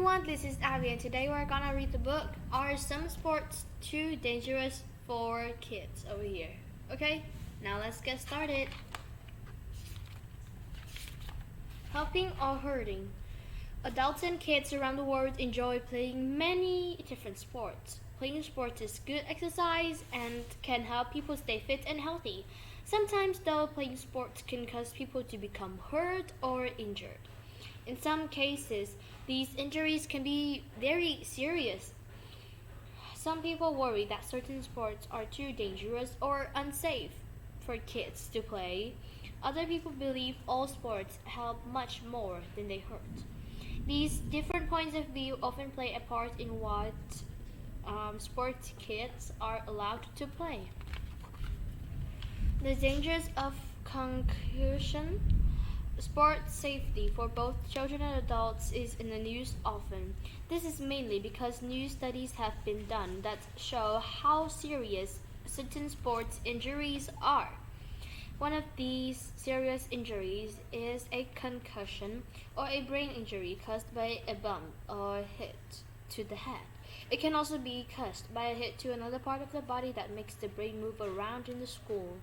everyone, this is Abby and today we're gonna read the book Are Some Sports Too Dangerous for Kids over here. Okay, now let's get started. Helping or hurting. Adults and kids around the world enjoy playing many different sports. Playing sports is good exercise and can help people stay fit and healthy. Sometimes though, playing sports can cause people to become hurt or injured. In some cases, these injuries can be very serious. Some people worry that certain sports are too dangerous or unsafe for kids to play. Other people believe all sports help much more than they hurt. These different points of view often play a part in what sports kids are allowed to play. The dangers of concussion. Sports safety for both children and adults is in the news often. This is mainly because new studies have been done that show how serious certain sports injuries are. One of these serious injuries is a concussion or a brain injury caused by a bump or hit to the head. It can also be caused by a hit to another part of the body that makes the brain move around in the skull.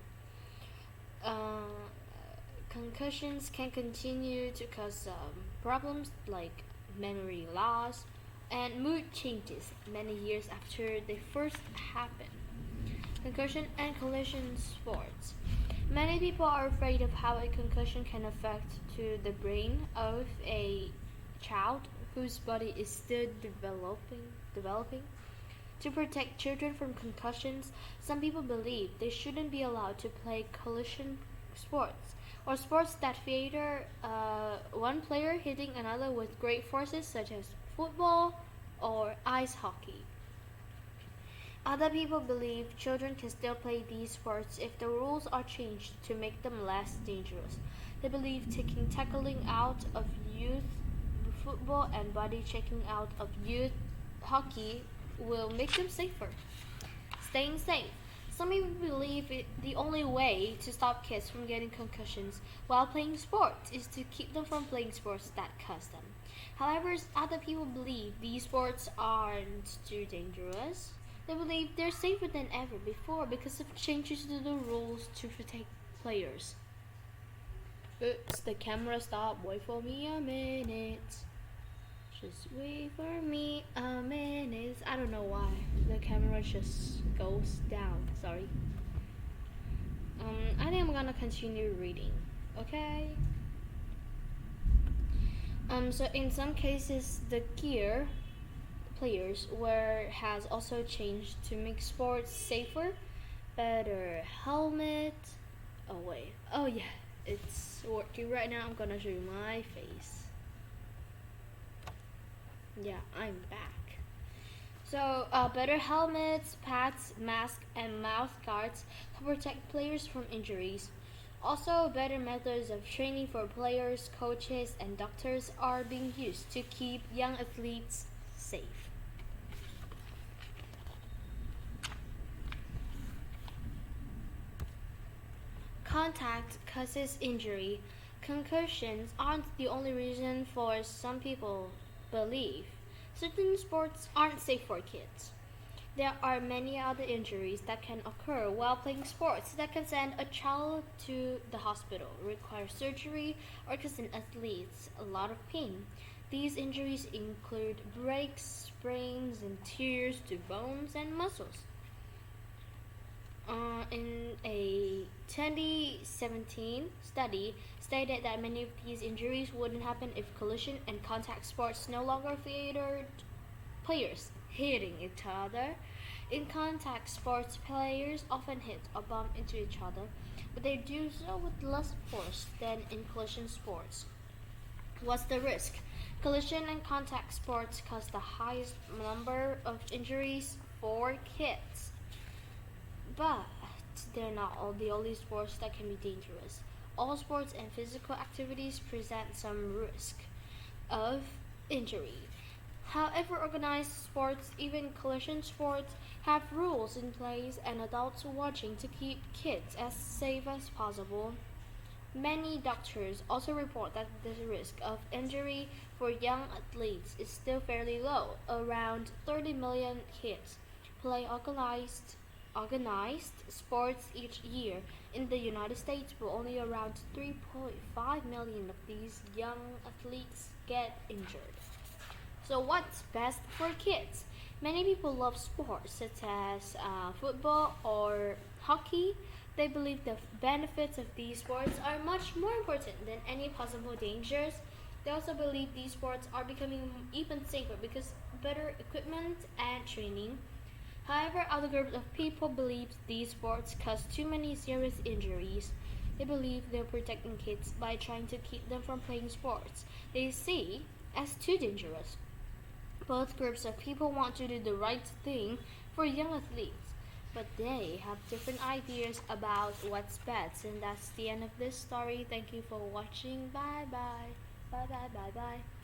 Concussions can continue to cause problems like memory loss and mood changes many years after they first happen. Concussion and collision sports. Many people are afraid of how a concussion can affect to the brain of a child whose body is still developing. To protect children from concussions, some people believe they shouldn't be allowed to play collision sports or sports that feature one player hitting another with great forces such as football or ice hockey. Other people believe children can still play these sports if the rules are changed to make them less dangerous. They believe taking tackling out of youth football and body checking out of youth hockey will make them safer. Staying safe. Some people believe the only way to stop kids from getting concussions while playing sports is to keep them from playing sports that cause them. However, other people believe these sports aren't too dangerous. They believe they're safer than ever before because of changes to the rules to protect players. Oops, the camera stopped. Wait for me a minute. Just wait for me a minute. I don't know why. The camera just goes down. Sorry. I think I'm gonna continue reading. Okay. So in some cases, the gear players wear has also changed to make sports safer. Better helmet. Oh wait. Oh yeah, it's working right now. I'm gonna show you my face. Yeah, I'm back. So, better helmets, pads, masks, and mouth guards to protect players from injuries. Also, better methods of training for players, coaches, and doctors are being used to keep young athletes safe. Contact causes injury. Concussions aren't the only reason for some people believe certain sports aren't safe for kids. There are many other injuries that can occur while playing sports that can send a child to the hospital, require surgery, or cause an athlete a lot of pain. These injuries include breaks, sprains, and tears to bones and muscles. In a 2017 study stated that many of these injuries wouldn't happen if collision and contact sports no longer featured players hitting each other. In contact sports, players often hit or bump into each other, but they do so with less force than in collision sports. What's the risk? Collision and contact sports cause the highest number of injuries for kids. But they're not all the only sports that can be dangerous. All sports and physical activities present some risk of injury. However, organized sports, even collision sports, have rules in place and adults watching to keep kids as safe as possible. Many doctors also report that the risk of injury for young athletes is still fairly low. Around 30 million kids play organized sports each year in the United States, but only around 3.5 million of these young athletes get injured. So, what's best for kids? Many people love sports such as football or hockey. They believe the benefits of these sports are much more important than any possible dangers. They also believe these sports are becoming even safer because better equipment and training. However, other groups of people believe these sports cause too many serious injuries. They believe they're protecting kids by trying to keep them from playing sports they see as too dangerous. Both groups of people want to do the right thing for young athletes, but they have different ideas about what's best. And that's the end of this story. Thank you for watching. Bye bye. Bye bye bye bye.